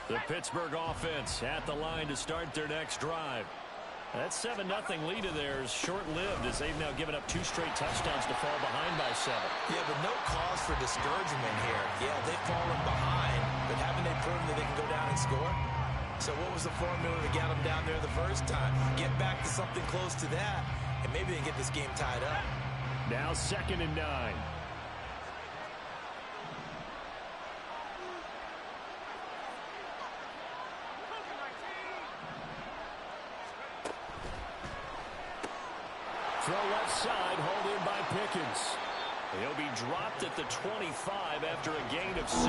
The Pittsburgh offense at the line to start their next drive. That 7-0 lead of theirs short-lived as they've now given up 2 straight touchdowns to fall behind by 7. Yeah, but no cause for discouragement here. Yeah, they've fallen behind, but haven't they proven that they can go down and score? So what was the formula to get them down there the first time? Get back to something close to that, and maybe they can get this game tied up. Now 2nd and 9. Throw left side, hold in by Pickens. He'll be dropped at the 25 after a gain of 6.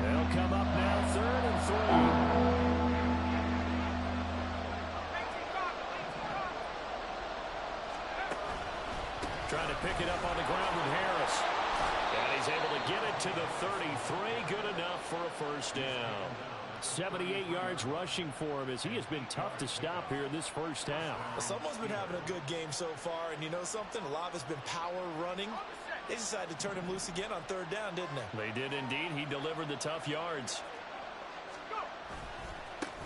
They'll come up now 3rd and 3. Trying to pick it up on the ground with Harris. And he's able to get it to the 33. Good enough for a first down. 78 yards rushing for him as he has been tough to stop here in this first half. Well, someone's been having a good game so far, and you know something? A lot of it's been power running. They decided to turn him loose again on 3rd down, didn't they? They did indeed. He delivered the tough yards.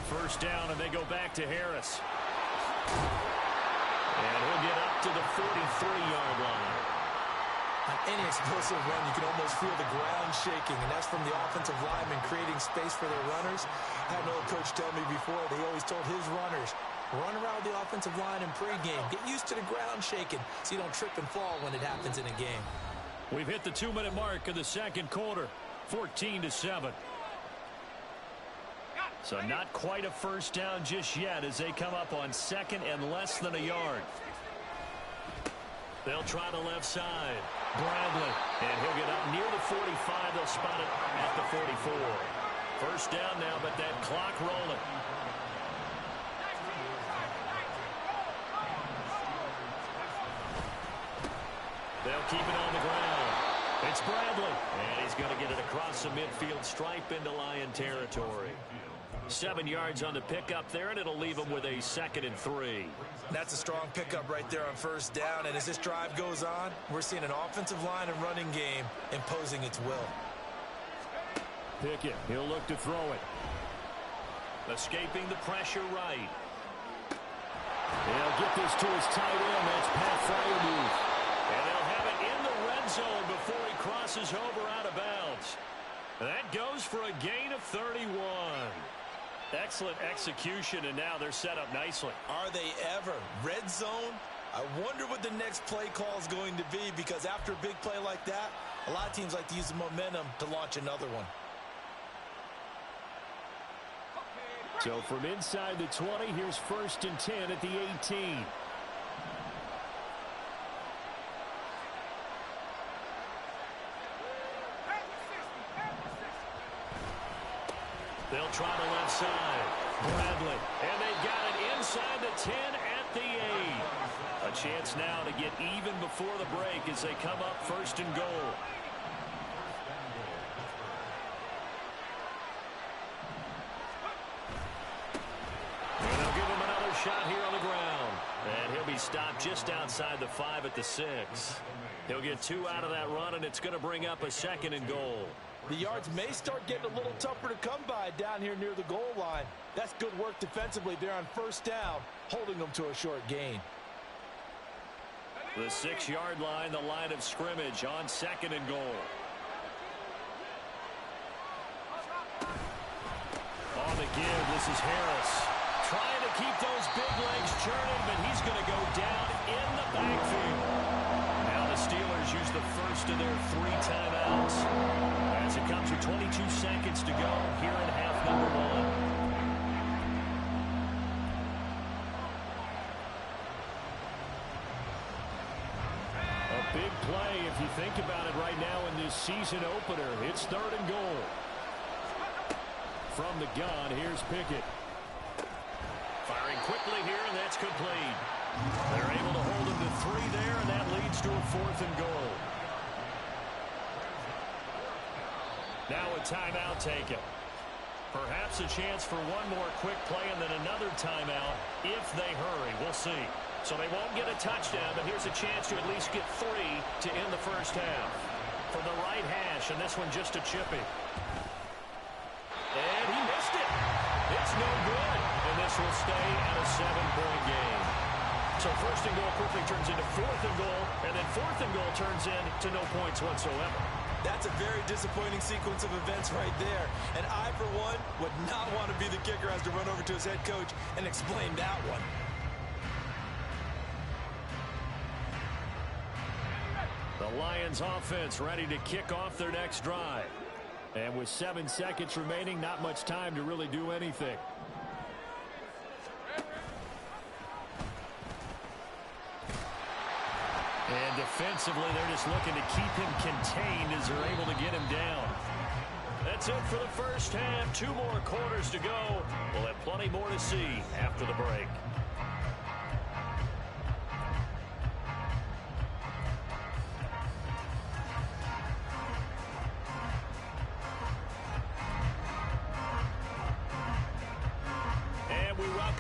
First down, and they go back to Harris. And he'll get up to the 43-yard line. On any explosive run, you can almost feel the ground shaking, and that's from the offensive linemen creating space for their runners. I had an old coach tell me before, they always told his runners, run around the offensive line in pregame. Get used to the ground shaking so you don't trip and fall when it happens in a game. We've hit the 2-minute mark of the second quarter, 14-7. So not quite a first down just yet as they come up on 2nd and less than a yard. They'll try the left side. Bradley. And he'll get up near the 45. They'll spot it at the 44. First down now, but that clock rolling. They'll keep it on the ground. It's Bradley. And he's going to get it across the midfield stripe into Lion territory. 7 yards on the pickup there, and it'll leave them with a 2nd and 3. That's a strong pickup right there on first down, and as this drive goes on, we're seeing an offensive line and running game imposing its will. Pickett, he'll look to throw it. Escaping the pressure right. He'll get this to his tight end. That's Pat Freiermuth. And they'll have it in the red zone before he crosses over out of bounds. That goes for a gain of 31. Excellent execution, and now they're set up nicely. Are they ever? Red zone? I wonder what the next play call is going to be, because after a big play like that, a lot of teams like to use the momentum to launch another one. So from inside the 20, here's 1st and 10 at the 18. They'll try the left side. Bradley. And they've got it inside the 10 at the 8. A chance now to get even before the break as they come up 1st and goal. And they'll give him another shot here on the ground. And he'll be stopped just outside the 5 at the 6. He'll get 2 out of that run, and it's going to bring up a 2nd and goal. The yards may start getting a little tougher to come by down here near the goal line. That's good work defensively there on first down, holding them to a short gain. The 6-yard line, the line of scrimmage on 2nd and goal. On the give, this is Harris. Trying to keep those big legs churning, but he's going to go down in the backfield. Now the Steelers use the first of their 3 timeouts. As it comes with 22 seconds to go here in half number 1. A big play if you think about it right now in this season opener. It's 3rd and goal. From the gun, here's Pickett. Firing quickly here, and that's complete. They're able to hold him to 3 there, and that leads to a 4th and goal. Now a timeout taken. Perhaps a chance for one more quick play and then another timeout if they hurry. We'll see. So they won't get a touchdown, but here's a chance to at least get 3 to end the first half. From the right hash, and this one just a chippy. And he missed it. It's no good. And this will stay at a 7-point game. So first and goal quickly turns into fourth and goal, and then fourth and goal turns into no points whatsoever. That's a very disappointing sequence of events right there. And I, for one, would not want to be the kicker who has to run over to his head coach and explain that one. The Lions offense ready to kick off their next drive. And with 7 seconds remaining, not much time to really do anything. And defensively, they're just looking to keep him contained as they're able to get him down. That's it for the first half. 2 more quarters to go. We'll have plenty more to see after the break.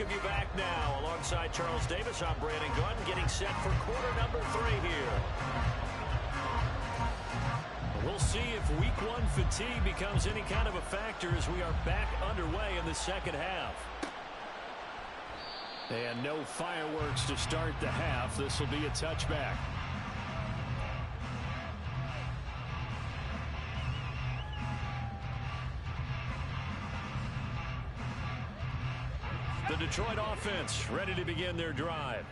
You back now alongside Charles Davis. I'm Brandon Gunn, getting set for quarter number 3 here. We'll see if week 1 fatigue becomes any kind of a factor as we are back underway in the second half. And no fireworks to start the half. This will be a touchback. The Detroit offense ready to begin their drive.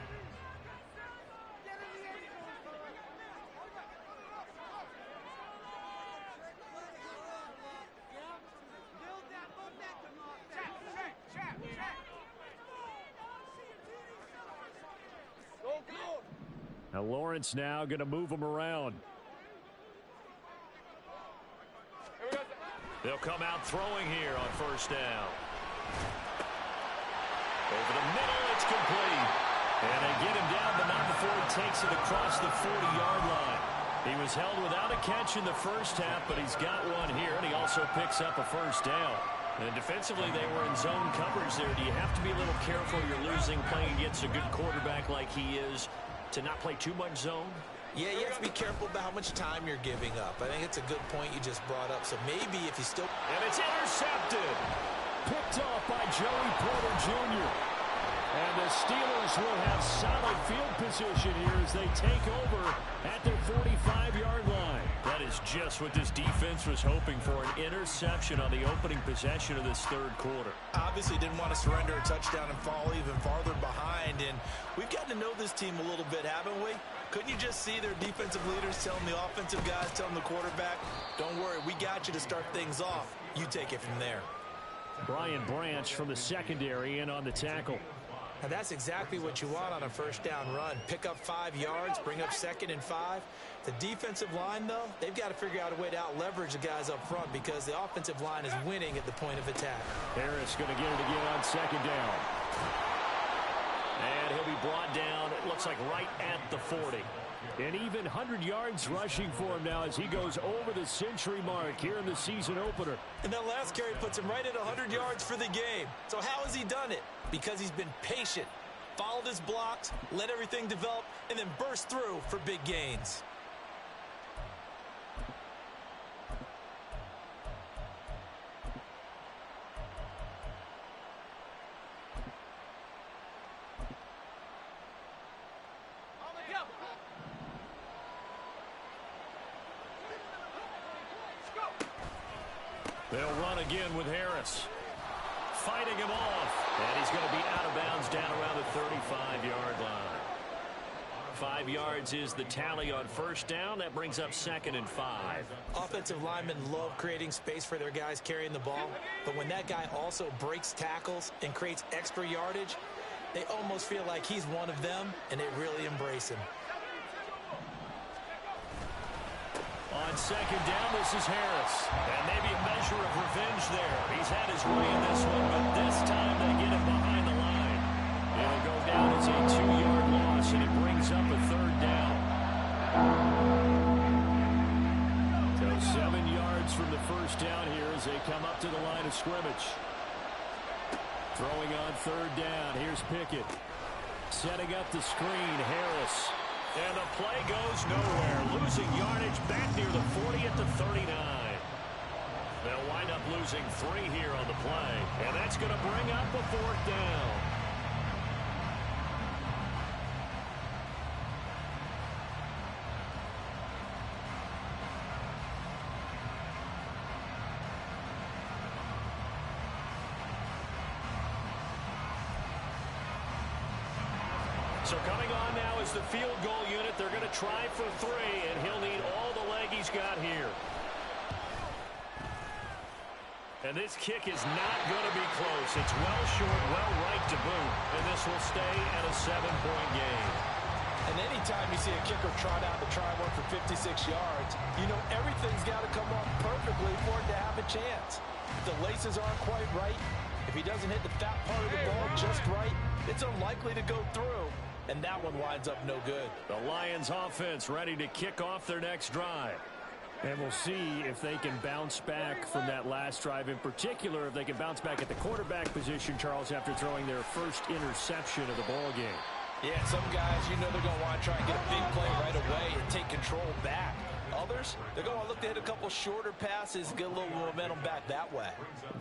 Now Lawrence now going to move them around. They'll come out throwing here on first down. Over the middle, it's complete. And they get him down, but not before he takes it across the 40-yard line. He was held without a catch in the first half, but he's got one here, and he also picks up a first down. And defensively, they were in zone coverage there. Do you have to be a little careful? You're losing, playing against a good quarterback like he is, to not play too much zone? Yeah, you have to be careful about how much time you're giving up. I think it's a good point you just brought up. So maybe if you still... And it's intercepted. Picked off by Joey Porter Jr. And the Steelers will have solid field position here as they take over at their 45-yard line. That is just what this defense was hoping for, an interception on the opening possession of this third quarter. Obviously didn't want to surrender a touchdown and fall even farther behind. And we've gotten to know this team a little bit, haven't we? Couldn't you just see their defensive leaders telling the offensive guys, telling the quarterback, don't worry, we got you to start things off. You take it from there. Brian Branch from the secondary in on the tackle. Now that's exactly what you want on a first down run. Pick up 5 yards, bring up 2nd and 5. The defensive line, though, they've got to figure out a way to out-leverage the guys up front because the offensive line is winning at the point of attack. Harris going to get it again on 2nd down. And he'll be brought down, it looks like right at the 40. And even 100 yards rushing for him now as he goes over the century mark here in the season opener. And that last carry puts him right at 100 yards for the game. So how has he done it? Because he's been patient, followed his blocks, let everything develop, and then burst through for big gains. They'll run again with Harris. Fighting him off. And he's going to be out of bounds down around the 35-yard line. 5 yards is the tally on first down. That brings up 2nd and 5. Offensive linemen love creating space for their guys carrying the ball. But when that guy also breaks tackles and creates extra yardage, they almost feel like he's one of them, and they really embrace him. On 2nd down, this is Harris. And maybe a measure of revenge there. He's had his way in this one, but this time they get him behind the line. It'll go down as a 2-yard loss, and it brings up a 3rd down. So 7 yards from the first down here as they come up to the line of scrimmage. Throwing on 3rd down. Here's Pickett. Setting up the screen, Harris. And the play goes nowhere. Losing yardage back near the 40 at the 39. They'll wind up losing 3 here on the play. And that's going to bring up a 4th down. So coming on now is the field goal unit. They're going to try for 3, and he'll need all the leg he's got here. And this kick is not going to be close. It's well short, well right to boot, and this will stay at a 7-point game. And anytime you see a kicker trot out to try and work for 56 yards, you know everything's got to come off perfectly for it to have a chance. If the laces aren't quite right, if he doesn't hit the fat part of the ball just right, it's unlikely to go through. And that one winds up no good. The Lions offense ready to kick off their next drive. And we'll see if they can bounce back from that last drive. In particular, if they can bounce back at the quarterback position, Charles, after throwing their first interception of the ball game. Yeah, some guys, you know they're going to want to try and get a big play right away and take control back. Others, they're going to look to hit a couple shorter passes, get a little momentum back that way.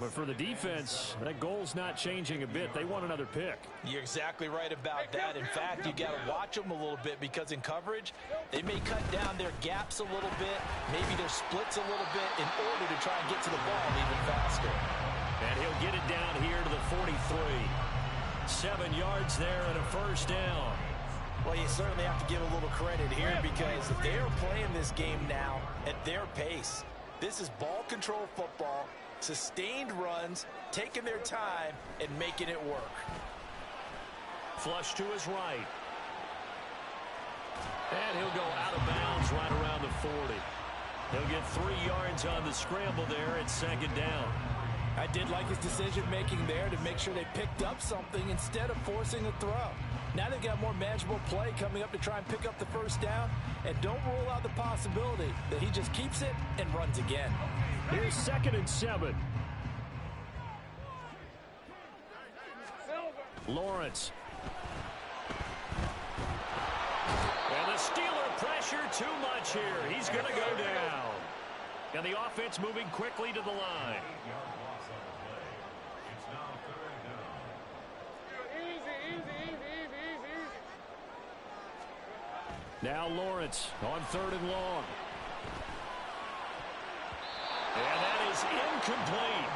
But for the defense, that goal's not changing a bit. They want another pick. You're exactly right about that. In fact, you got to watch them a little bit because in coverage, they may cut down their gaps a little bit, maybe their splits a little bit in order to try and get to the ball even faster. And he'll get it down here to the 43. 7 yards there and a first down. Well, you certainly have to give a little credit here because they are playing this game now at their pace. This is ball control football, sustained runs, taking their time, and making it work. Flush to his right. And he'll go out of bounds right around the 40. He'll get 3 yards on the scramble there at 2nd down. I did like his decision-making there to make sure they picked up something instead of forcing a throw. Now they've got more manageable play coming up to try and pick up the first down, and don't rule out the possibility that he just keeps it and runs again. Here's 2nd and 7. Lawrence. And the Steeler pressure too much here. He's going to go down. And the offense moving quickly to the line. Now Lawrence on 3rd and long. And that is incomplete.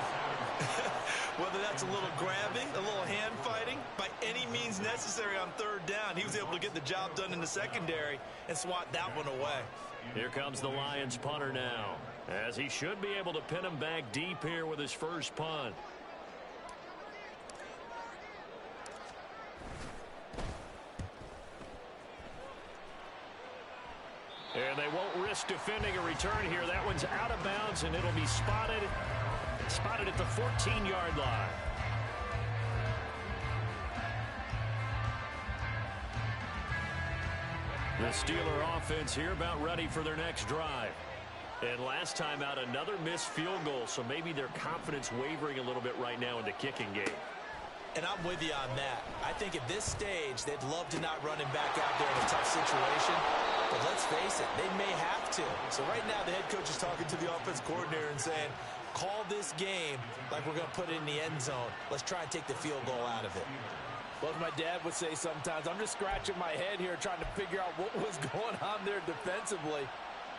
Whether that's a little grabbing, a little hand fighting, by any means necessary on 3rd down, he was able to get the job done in the secondary and swat that one away. Here comes the Lions punter now, as he should be able to pin him back deep here with his first punt. And they won't risk defending a return here. That one's out of bounds, and it'll be spotted at the 14-yard line. The Steeler offense here about ready for their next drive. And last time out, another missed field goal, so maybe their confidence wavering a little bit right now in the kicking game. And I'm with you on that. I think at this stage, they'd love to not run him back out there in a tough situation. But let's face it, they may have to. So right now, the head coach is talking to the offense coordinator and saying, call this game like we're going to put it in the end zone. Let's try and take the field goal out of it. Well, as my dad would say sometimes, I'm just scratching my head here trying to figure out what was going on there defensively.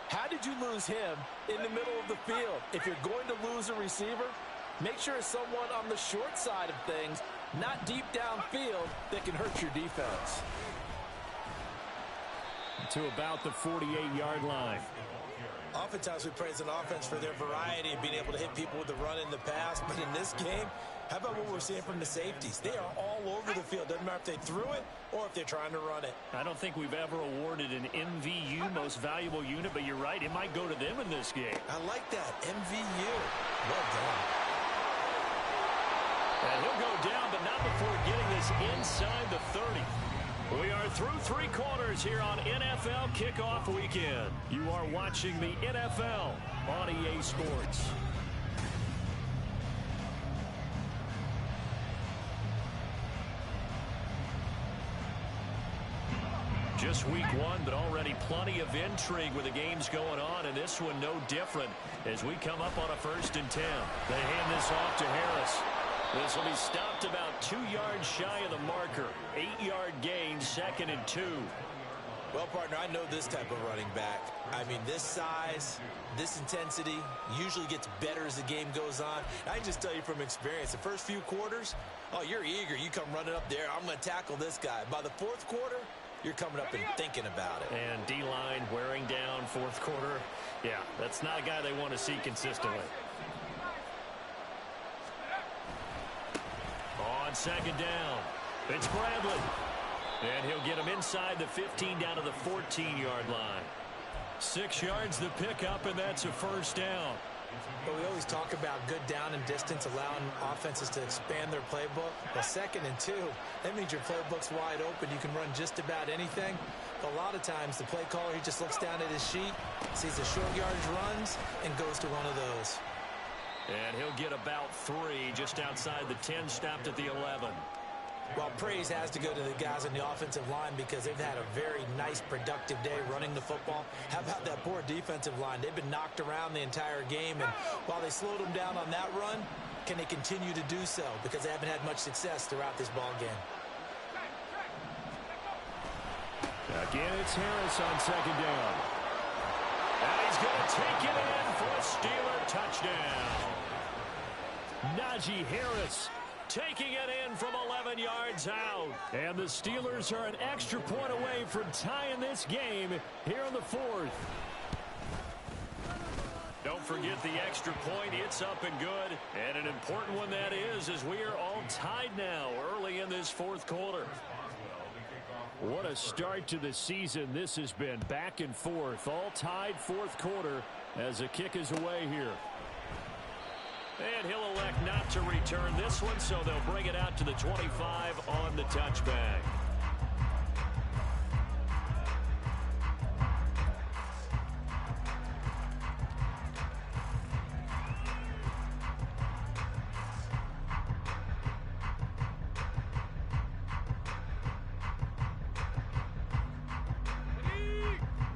How did you lose him in the middle of the field? If you're going to lose a receiver, make sure it's someone on the short side of things, not deep downfield, that can hurt your defense. To about the 48-yard line. Oftentimes we praise an offense for their variety of being able to hit people with the run in the pass, but in this game, how about what we're seeing from the safeties? They are all over the field. Doesn't matter if they threw it or if they're trying to run it. I don't think we've ever awarded an MVU, most valuable unit, but you're right, it might go to them in this game. I like that, MVU. Well done. And he'll go down, but not before getting this inside the 30. We are through 3 quarters here on NFL Kickoff Weekend. You are watching the NFL on EA Sports. plenty of intrigue with the games going on, and this one no different as we come up on a 1st and 10. They hand this off to Harris. This will be stopped about 2 yards shy of the marker. 8-yard gain, 2nd and 2. Well, partner, I know this type of running back. I mean, this size, this intensity usually gets better as the game goes on. I can just tell you from experience, the first few quarters, oh, you're eager. You come running up there. I'm going to tackle this guy. By the 4th quarter, you're coming up and thinking about it. And D-line wearing down 4th quarter. Yeah, that's not a guy they want to see consistently. On 2nd down, it's Bradley. And he'll get him inside the 15 down to the 14-yard line. 6 yards the pickup, and that's a 1st down. But we always talk about good down and distance, allowing offenses to expand their playbook. Well, 2nd and 2, that means your playbook's wide open. You can run just about anything. But a lot of times, the play caller, he just looks down at his sheet, sees the short yardage runs, and goes to one of those. And he'll get about 3 just outside the 10, stopped at the 11. Well, praise has to go to the guys on the offensive line because they've had a very nice, productive day running the football. How about that poor defensive line? They've been knocked around the entire game, and while they slowed them down on that run, can they continue to do so? Because they haven't had much success throughout this ball game. Again, it's Harris on 2nd down. And he's going to take it in for a Steeler touchdown. Najee Harris taking it in from 11 yards out. And the Steelers are an extra point away from tying this game here in the 4th. Don't forget the extra point. It's up and good. And an important one that is, as we are all tied now early in this 4th quarter. What a start to the season this has been. Back and forth, all tied 4th quarter as the kick is away here. And he'll elect not to return this one, so they'll bring it out to the 25 on the touchback.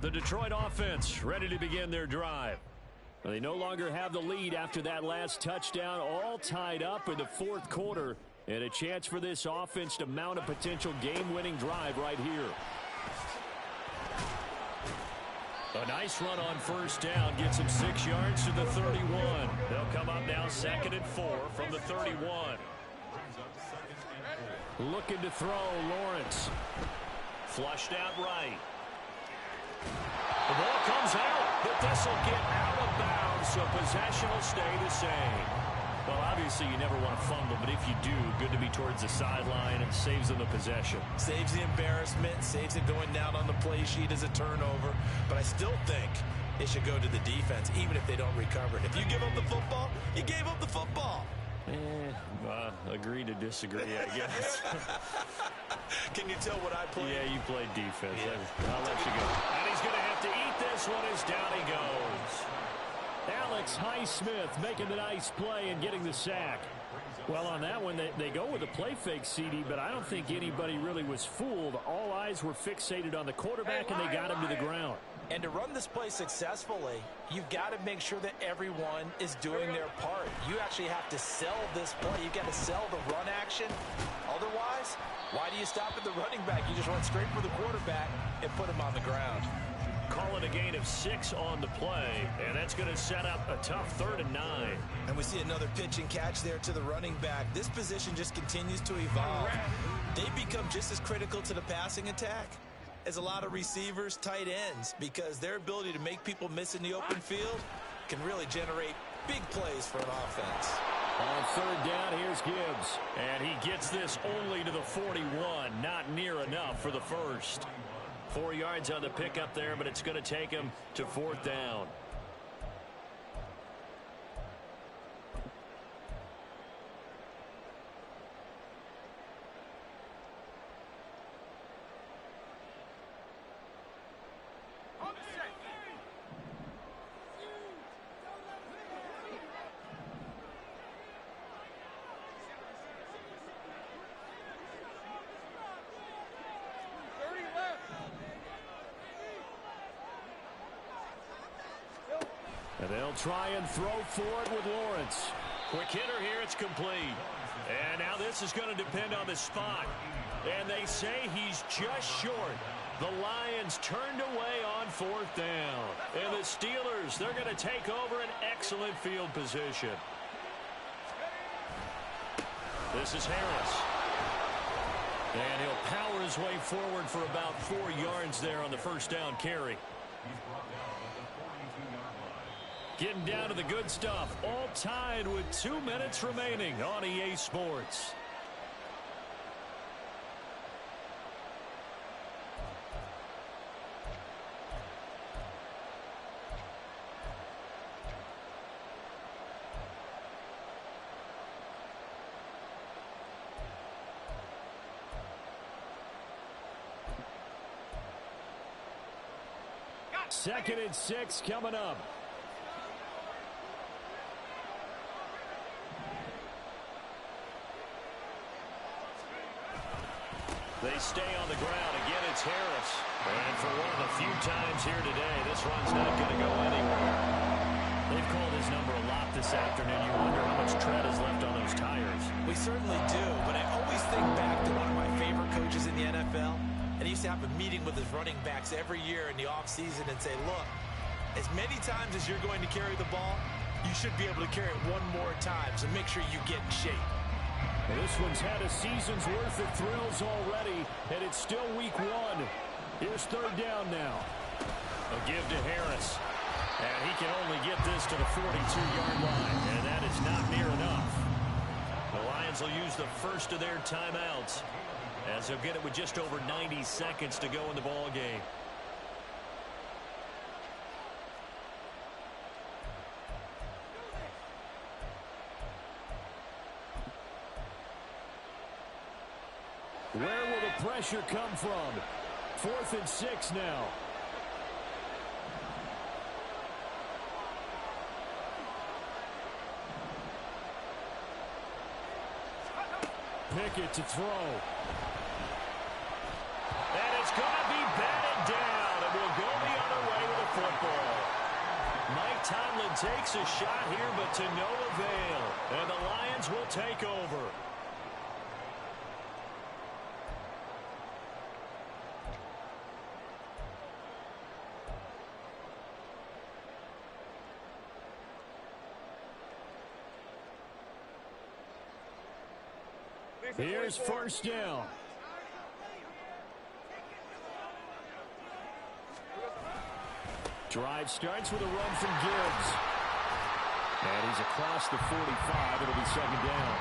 The Detroit offense ready to begin their drive. They no longer have the lead after that last touchdown, all tied up in the 4th quarter, and a chance for this offense to mount a potential game-winning drive right here. A nice run on 1st down gets him 6 yards to the 31. They'll come up now 2nd and 4 from the 31. Looking to throw, Lawrence. Flushed out right. The ball comes out, but this will get out of bounds, so possession will stay the same. Well, obviously you never want to fumble, but if you do, good to be towards the sideline and saves them the possession. Saves the embarrassment, saves it going down on the play sheet as a turnover, but I still think it should go to the defense, even if they don't recover it. If you give up the football, you gave up the football. Agree to disagree, I guess. Can you tell what I played? Yeah, you played defense. Yeah. I'll let you go. And he's going to have to eat this one as down he goes. Alex Highsmith making the nice play and getting the sack. Well, on that one, they go with a play fake, CD, but I don't think anybody really was fooled. All eyes were fixated on the quarterback, and they got him to the ground. And to run this play successfully, you've got to make sure that everyone is doing their part. You actually have to sell this play. You've got to sell the run action. Otherwise, why do you stop at the running back? You just run straight for the quarterback and put him on the ground. Calling a gain of 6 on the play, and that's going to set up a tough 3rd and 9. And we see another pitch and catch there to the running back. This position just continues to evolve. They become just as critical to the passing attack as a lot of receivers, tight ends, because their ability to make people miss in the open field can really generate big plays for an offense. On 3rd down, here's Gibbs. And he gets this only to the 41. Not near enough for the first. 4 yards on the pickup there, but it's going to take him to 4th down. And they'll try and throw for it with Lawrence. Quick hitter here, it's complete. And now this is going to depend on the spot. And they say he's just short. The Lions turned away on 4th down. And the Steelers, they're going to take over an excellent field position. This is Harris. And he'll power his way forward for about 4 yards there on the first down carry. Getting down to the good stuff. All tied with 2 minutes remaining on EA Sports. Second and 6 coming up. They stay on the ground. Again, it's Harris. And for one of the few times here today, this run's not going to go anywhere. They've called his number a lot this afternoon. You wonder how much tread is left on those tires. We certainly do, but I always think back to one of my favorite coaches in the NFL. And he used to have a meeting with his running backs every year in the offseason and say, look, as many times as you're going to carry the ball, you should be able to carry it one more time, so make sure you get in shape. This one's had a season's worth of thrills already, and it's still week 1. Here's 3rd down now. A give to Harris. And he can only get this to the 42-yard line, and that is not near enough. The Lions will use the first of their timeouts, as they'll get it with just over 90 seconds to go in the ball game. Where will the pressure come from? 4th and 6 now. Pickett to throw. And it's going to be batted down, and we'll go the other way with the football. Mike Tomlin takes a shot here, but to no avail. And the Lions will take over. Here's 1st down. Drive starts with a run from Gibbs. And he's across the 45. It'll be 2nd down.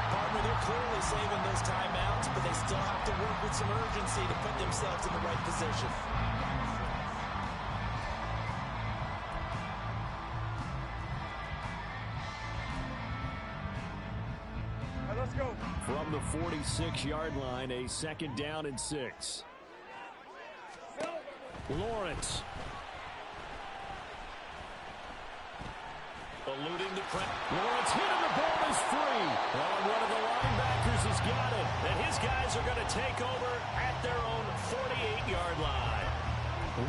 Partner, they're clearly saving those timeouts, but they still have to work with some urgency to put themselves in the right position. From the 46-yard line, a 2nd down and 6. Lawrence. Eluding the press. Lawrence hit and the ball is free. Well, one of the linebackers has got it. And his guys are going to take over at their own 48-yard line.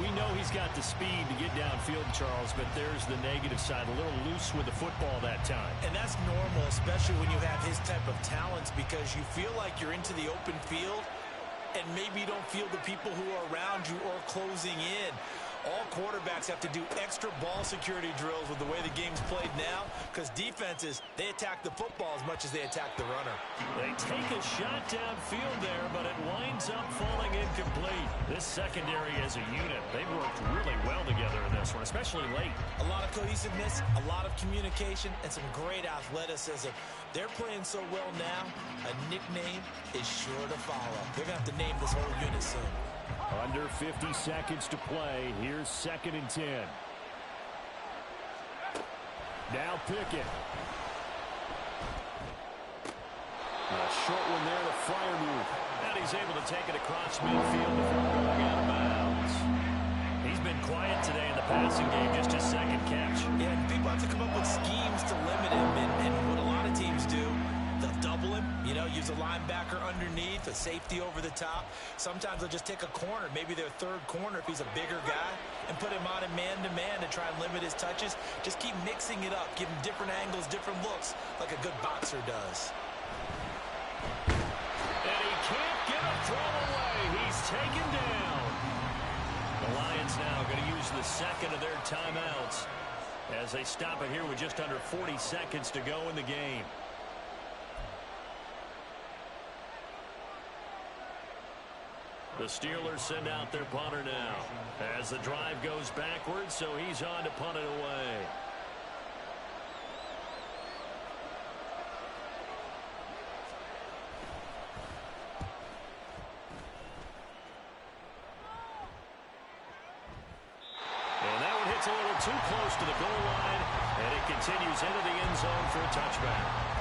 We know he's got the speed to get downfield, Charles, but there's the negative side. A little loose with the football that time. And that's normal, especially when you have his type of talents, because you feel like you're into the open field and maybe you don't feel the people who are around you or closing in. All quarterbacks have to do extra ball security drills with the way the game's played now, because defenses, they attack the football as much as they attack the runner. They take a shot downfield there, but it winds up falling incomplete. This secondary as a unit, they've worked really well together in this one, especially late. A lot of cohesiveness, a lot of communication, and some great athleticism. They're playing so well now, a nickname is sure to follow. They're going to have to name this whole unit soon. Under 50 seconds to play. Here's 2nd and 10. Now Pickett. A short one there to Freiermuth. And he's able to take it across midfield before going out of bounds. He's been quiet today in the passing game, just his 2nd catch. Yeah, and people have to come up with schemes to limit him, and what a lot of teams do, they'll double him, use a linebacker underneath, a safety over the top. Sometimes they'll just take a corner, maybe their third corner if he's a bigger guy, and put him on a man-to-man to try and limit his touches. Just keep mixing it up, give him different angles, different looks, like a good boxer does. And he can't get a throw away. He's taken down. The Lions now going to use the second of their timeouts as they stop it here with just under 40 seconds to go in the game. The Steelers send out their punter now as the drive goes backwards, so he's on to punt it away. And that one hits a little too close to the goal line, and it continues into the end zone for a touchback.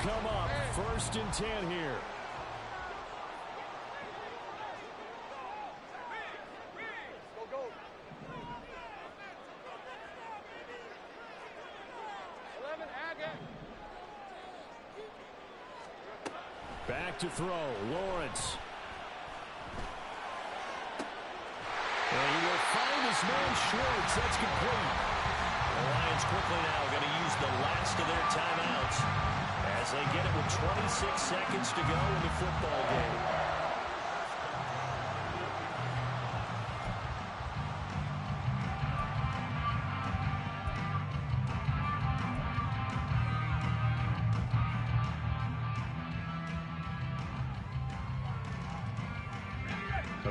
Come up, 1st and 10 here. Back to throw, Lawrence. And he will find his man Schwartz. That's complete. The Lions quickly now going to use the last of their timeouts as they get it with 26 seconds to go in the football game.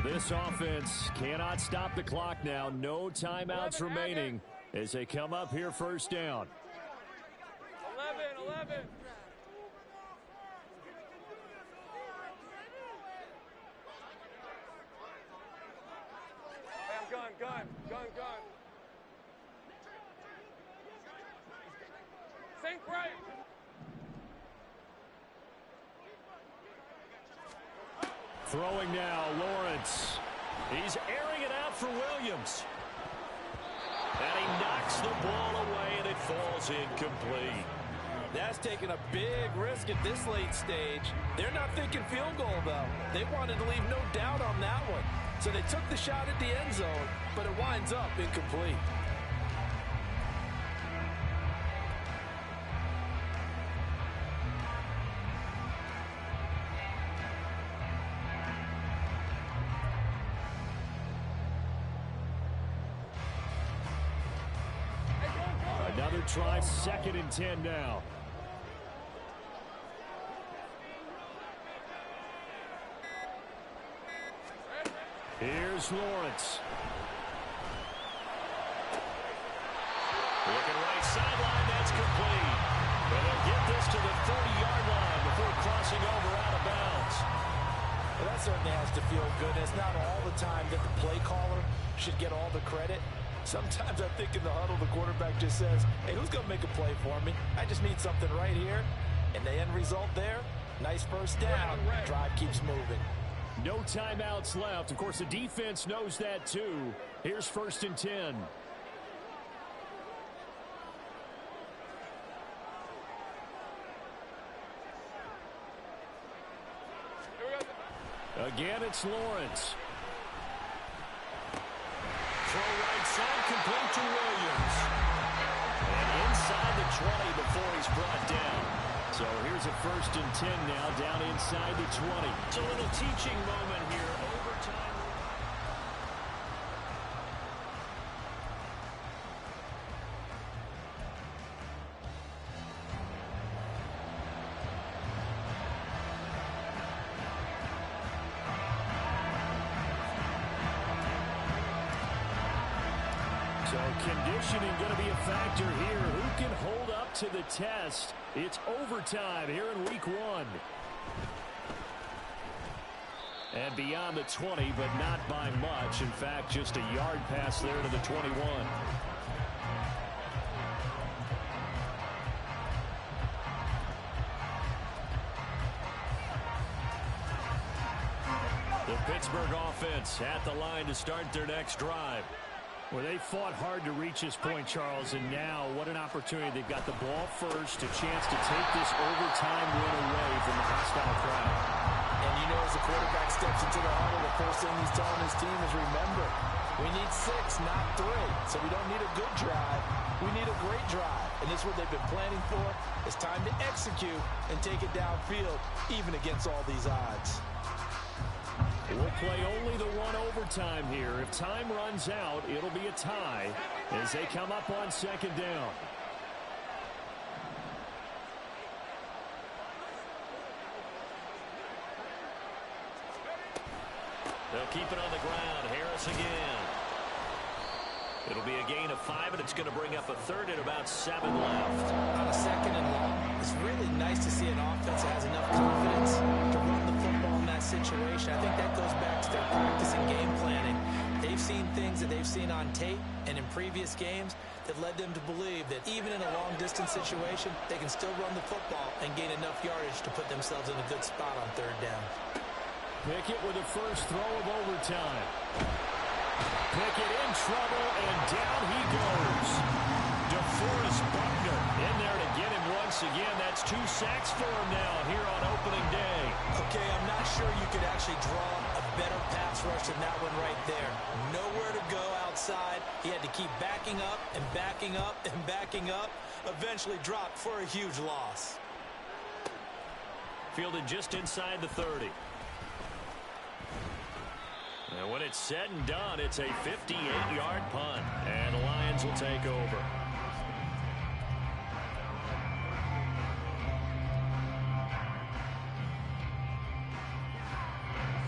This offense cannot stop the clock now. No timeouts remaining as they come up here 1st down. 11. Gun. Think right. Throwing now, Lawrence. He's airing it out for Williams. And he knocks the ball away, and it falls incomplete. That's taking a big risk at this late stage. They're not thinking field goal, though. They wanted to leave no doubt on that one. So they took the shot at the end zone, but it winds up incomplete. Another try, 2nd and 10 now. Here's Lawrence. Looking right sideline, that's complete. And they'll get this to the 30-yard line before crossing over out of bounds. Well, that certainly has to feel good. It's not all the time that the play caller should get all the credit. Sometimes I think in the huddle, the quarterback just says, hey, who's going to make a play for me? I just need something right here. And the end result there, nice 1st down. Drive keeps moving. No timeouts left. Of course, the defense knows that too. Here's 1st and 10. Again, it's Lawrence. Throw right side, complete to Williams. And inside the 20 before he's brought down. So here's a 1st and 10 now, down inside the 20. It's a little teaching moment here. Overtime. So conditioning going to be a factor here. Who can hold up to the test? It's overtime here in week 1. And beyond the 20, but not by much. In fact, just a yard pass there to the 21. The Pittsburgh offense at the line to start their next drive. Well, they fought hard to reach this point, Charles, and now what an opportunity. They've got the ball first, a chance to take this overtime win away from the hostile crowd. And you know, as the quarterback steps into the huddle, the first thing he's telling his team is, remember, we need 6, not 3. So we don't need a good drive. We need a great drive. And this is what they've been planning for. It's time to execute and take it downfield, even against all these odds. We'll play only the one overtime here. If time runs out, it'll be a tie as they come up on second down. They'll keep it on the ground. Harris again. It'll be a gain of 5, and it's going to bring up a third and about 7 left. On a second and long, it's really nice to see an offense that has enough confidence to run the football in that situation. I think that goes back to their practice and game planning. They've seen things that they've seen on tape and in previous games that led them to believe that even in a long-distance situation, they can still run the football and gain enough yardage to put themselves in a good spot on third down. Pickett with the first throw of overtime. Pickett in trouble, and down he goes. DeForest Buckner in there to get him once again. That's 2 sacks for him now here on opening day. Okay, I'm not sure you could actually draw a better pass rush than that one right there. Nowhere to go outside. He had to keep backing up and backing up and backing up. Eventually dropped for a huge loss. Fielded just inside the 30. And when it's said and done, it's a 58-yard punt. And the Lions will take over.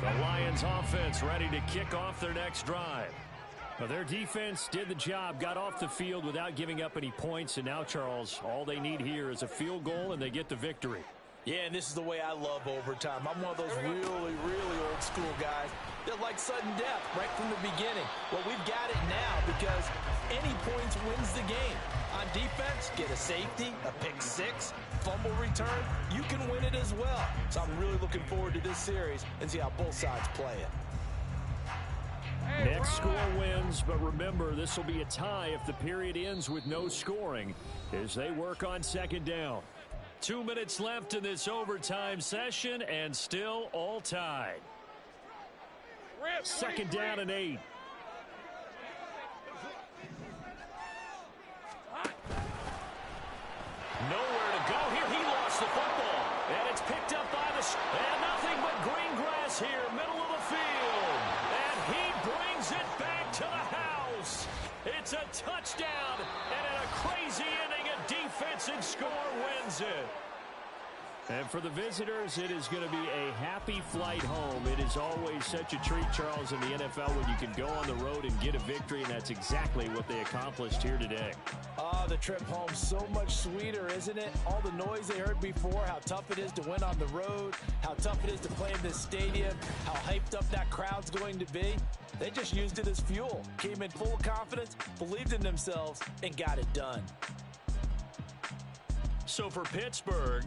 The Lions offense ready to kick off their next drive. Well, their defense did the job, got off the field without giving up any points. And now, Charles, all they need here is a field goal, and they get the victory. Yeah, and this is the way I love overtime. I'm one of those really, really old school guys that like sudden death right from the beginning. Well, we've got it now because any points wins the game. On defense, get a safety, a pick 6, fumble return, you can win it as well. So I'm really looking forward to this series and see how both sides play it. Next score wins, but remember, this will be a tie if the period ends with no scoring as they work on second down. 2 minutes left in this overtime session, and still all tied. Second down and 8. Nowhere to go here. He lost the football, and it's picked up by and nothing but green grass here, middle of the field. And he brings it back to the house. It's a touchdown, and in a crazy inning, a defensive score wins it. And for the visitors, it is going to be a happy flight home. It is always such a treat, Charles, in the NFL when you can go on the road and get a victory, and that's exactly what they accomplished here today. The trip home so much sweeter, isn't it? All the noise they heard before, how tough it is to win on the road, how tough it is to play in this stadium, how hyped up that crowd's going to be. They just used it as fuel, came in full of confidence, believed in themselves, and got it done. So for Pittsburgh,